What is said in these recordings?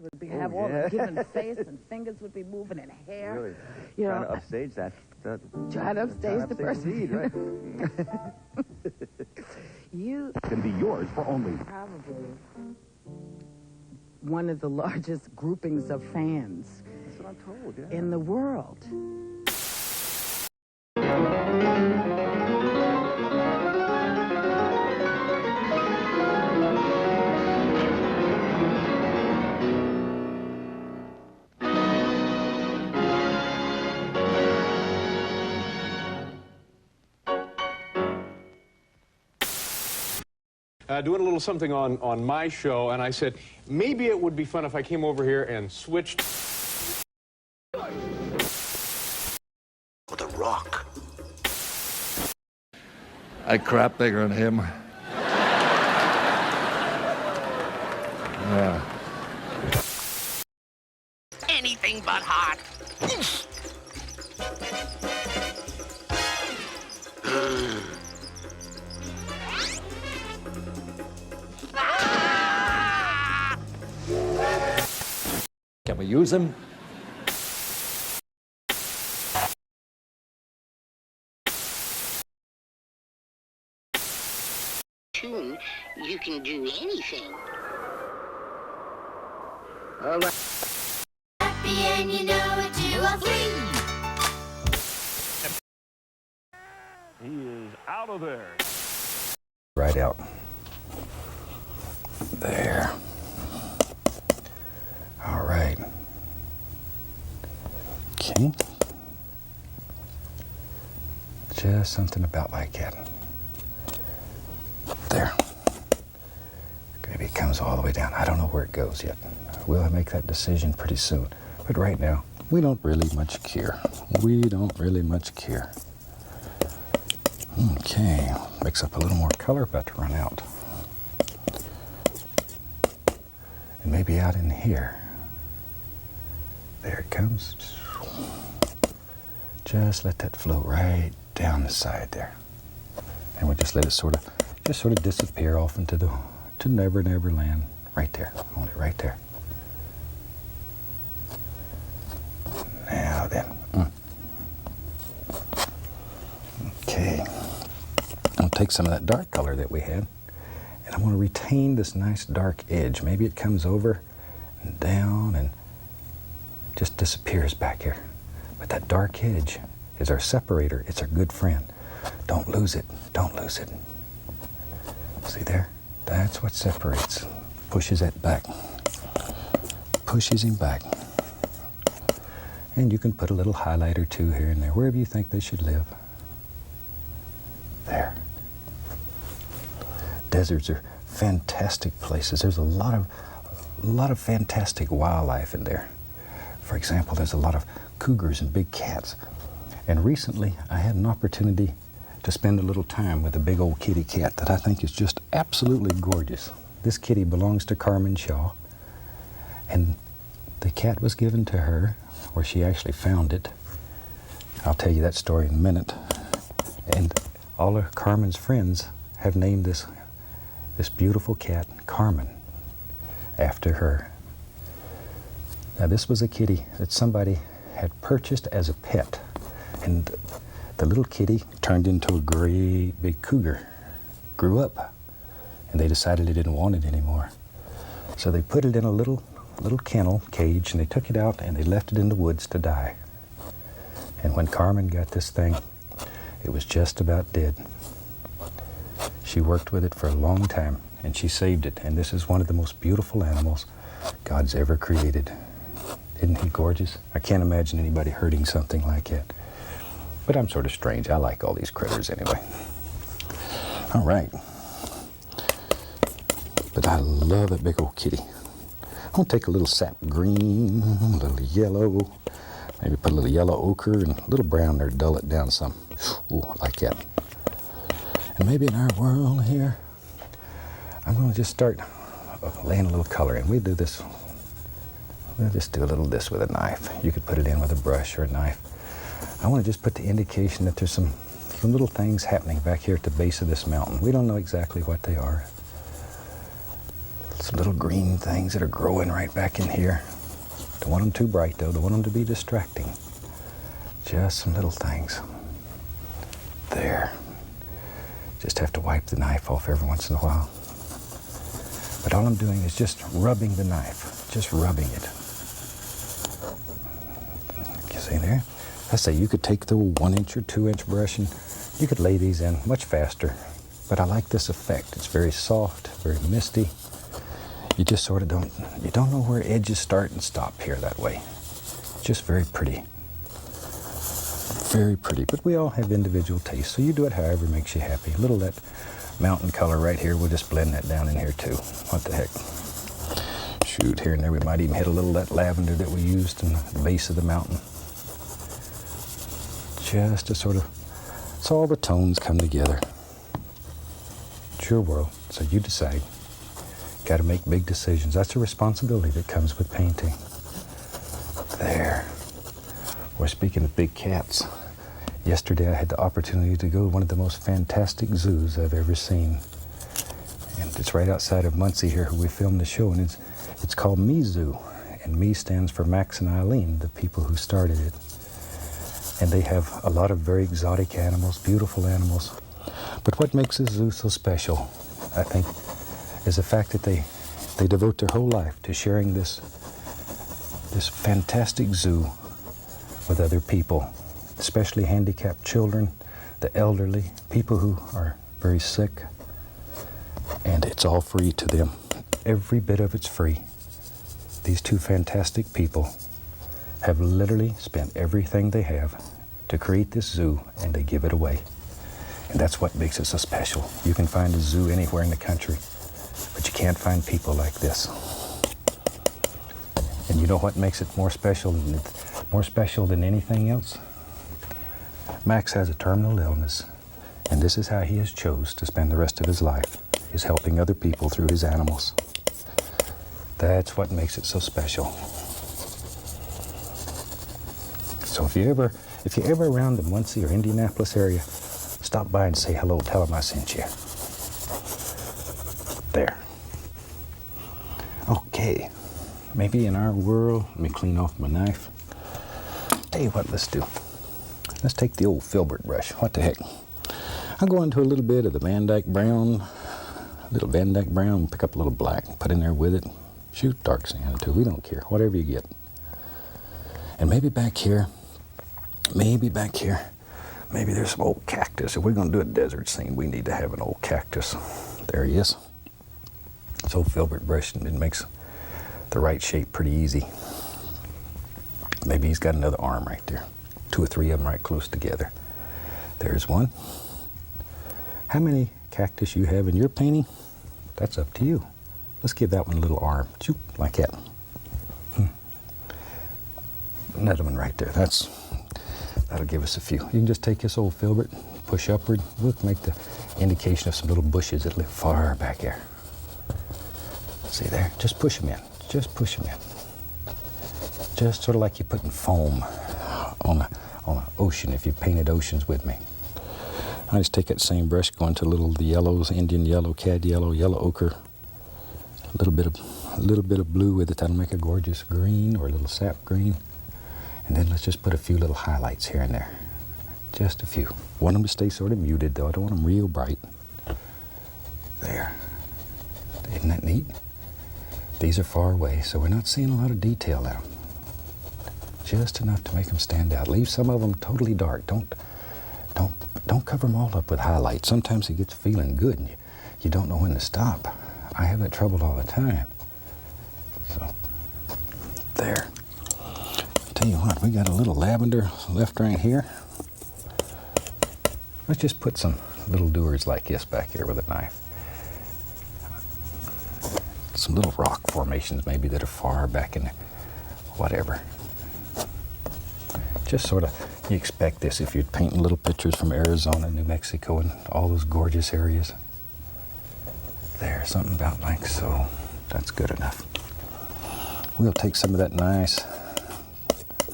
would be have all the given face and fingers would be moving and hair. Really? You Trying know, to upstage that. trying to upstage the person. Lead, right? You can be yours for only probably one of the largest groupings of fans That's what I'm told, yeah. in the world. Doing a little something on my show, and I said, maybe it would be fun if I came over here and switched. With a rock. I crap bigger than him. Yeah. Anything but hot. Can we use him? Tune, you can do anything. All right. Happy and you know it, 2 or 3. he is out of there. Right out. There. All right. Okay. Just something about like that. There. Maybe it comes all the way down. I don't know where it goes yet. We'll make that decision pretty soon. But right now, we don't really much care. We don't really much care. Okay, mix up a little more color, about to run out. And maybe out in here. There it comes. Just let that float right down the side there. And we'll just let it sort of disappear off into the Never Never Land. Right there. I want it right there. Now then. Okay. I'm going to take some of that dark color that we had, and I want to retain this nice dark edge. Maybe it comes over and down and just disappears back here. But that dark edge is our separator. It's our good friend. Don't lose it. Don't lose it. See there? That's what separates. Pushes it back. Pushes him back. And you can put a little highlight or two here and there, wherever you think they should live. There. Deserts are fantastic places. There's a lot of fantastic wildlife in there. For example, there's a lot of cougars and big cats. And recently, I had an opportunity to spend a little time with a big old kitty cat that I think is just absolutely gorgeous. This kitty belongs to Carmen Shaw, and the cat was given to her where she actually found it. I'll tell you that story in a minute. And all of Carmen's friends have named this beautiful cat Carmen after her. Now this was a kitty that somebody had purchased as a pet, and the little kitty turned into a great big cougar, grew up, and they decided they didn't want it anymore. So they put it in a little kennel cage, and they took it out and they left it in the woods to die. And when Carmen got this thing, it was just about dead. She worked with it for a long time, and she saved it. And this is one of the most beautiful animals God's ever created. Isn't he gorgeous? I can't imagine anybody hurting something like that. But I'm sort of strange. I like all these critters anyway. All right. But I love that big old kitty. I'm going to take a little sap green, a little yellow, maybe put a little yellow ochre and a little brown there, dull it down some. Ooh, I like that. And maybe in our world here, I'm going to just start laying a little color in. We do this, we'll just do a little of this with a knife. You could put it in with a brush or a knife. I want to just put the indication that there's some little things happening back here at the base of this mountain. We don't know exactly what they are. Some little green things that are growing right back in here. Don't want them too bright though, don't want them to be distracting. Just some little things. There. Just have to wipe the knife off every once in a while. But all I'm doing is just rubbing the knife, just rubbing it. You see there? I say you could take the 1-inch or 2-inch brush and you could lay these in much faster. But I like this effect. It's very soft, very misty. You just sort of don't know where edges start and stop here that way. Just very pretty. Very pretty, but we all have individual tastes, so you do it however makes you happy. A little of that mountain color right here, we'll just blend that down in here too. What the heck? Shoot, here and there we might even hit a little of that lavender that we used in the base of the mountain. Just to sort of, so all the tones come together. It's your world, so you decide. Got to make big decisions. That's a responsibility that comes with painting. There. We're speaking of big cats. Yesterday I had the opportunity to go to one of the most fantastic zoos I've ever seen. And it's right outside of Muncie here where we filmed the show, and it's called Me Zoo. And Me stands for Max and Eileen, the people who started it. And they have a lot of very exotic animals, beautiful animals. But what makes a zoo so special, I think, is the fact that they devote their whole life to sharing this fantastic zoo with other people, especially handicapped children, the elderly, people who are very sick, and it's all free to them. Every bit of it's free. These two fantastic people have literally spent everything they have to create this zoo, and they give it away. And that's what makes it so special. You can find a zoo anywhere in the country, but you can't find people like this. And you know what makes it more special than anything else? Max has a terminal illness, and this is how he has chose to spend the rest of his life, is helping other people through his animals. That's what makes it so special. So if you're ever around the Muncie or Indianapolis area, stop by and say hello, tell them I sent you. There. Okay. Maybe in our world, let me clean off my knife. Tell you what, let's do. Let's take the old filbert brush. What the heck? I'll go into a little bit of the Van Dyke Brown, pick up a little black, put in there with it. Shoot, dark sand too, we don't care, whatever you get. And maybe back here, maybe there's some old cactus. If we're gonna do a desert scene, we need to have an old cactus. There he is. This old filbert brush, it makes the right shape pretty easy. Maybe he's got another arm right there. 2 or 3 of them right close together. There's one. How many cactus you have in your painting? That's up to you. Let's give that one a little arm. Shoot, like that. Another one right there. That'll give us a few. You can just take this old filbert, push upward. Look, make the indication of some little bushes that live far back there. See there? Just push them in. Just push them in. Just sort of like you're putting foam on an ocean if you painted oceans with me. I just take that same brush, go into the yellows, Indian yellow, cad yellow, yellow ochre, a little bit of blue with it. That'll make a gorgeous green or a little sap green. And then let's just put a few little highlights here and there. Just a few. Want them to stay sort of muted though. I don't want them real bright. There. Isn't that neat? These are far away, so we're not seeing a lot of detail in them. Just enough to make them stand out. Leave some of them totally dark. Don't cover them all up with highlights. Sometimes it gets feeling good and you don't know when to stop. I have that trouble all the time. So, there. Tell you what, we got a little lavender left right here. Let's just put some little doers like this back here with a knife. Some little rock formations maybe that are far back in there. Whatever. Just sort of, you expect this if you're painting little pictures from Arizona, New Mexico, and all those gorgeous areas. There, something about like so. That's good enough. We'll take some of that nice,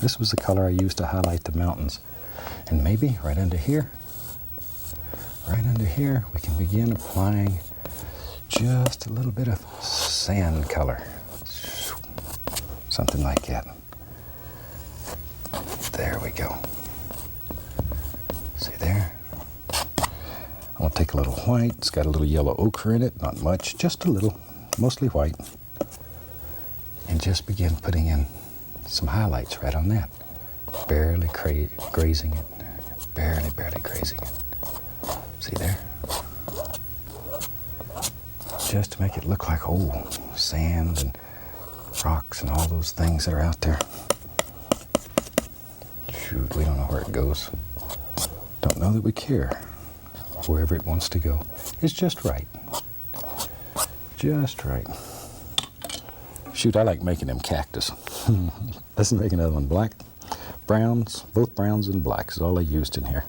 this was the color I used to highlight the mountains. And maybe right under here, we can begin applying just a little bit of sand color. Something like that. There we go. See there? I'm going to take a little white. It's got a little yellow ochre in it. Not much, just a little, mostly white. And just begin putting in some highlights right on that. Barely grazing it. Barely grazing it. See there? Just to make it look like, oh, sand and rocks and all those things that are out there. Shoot, we don't know where it goes. Don't know that we care. Wherever it wants to go. It's just right. Just right. Shoot, I like making them cactus. Let's make another one. Black, browns, both browns and blacks is all I used in here.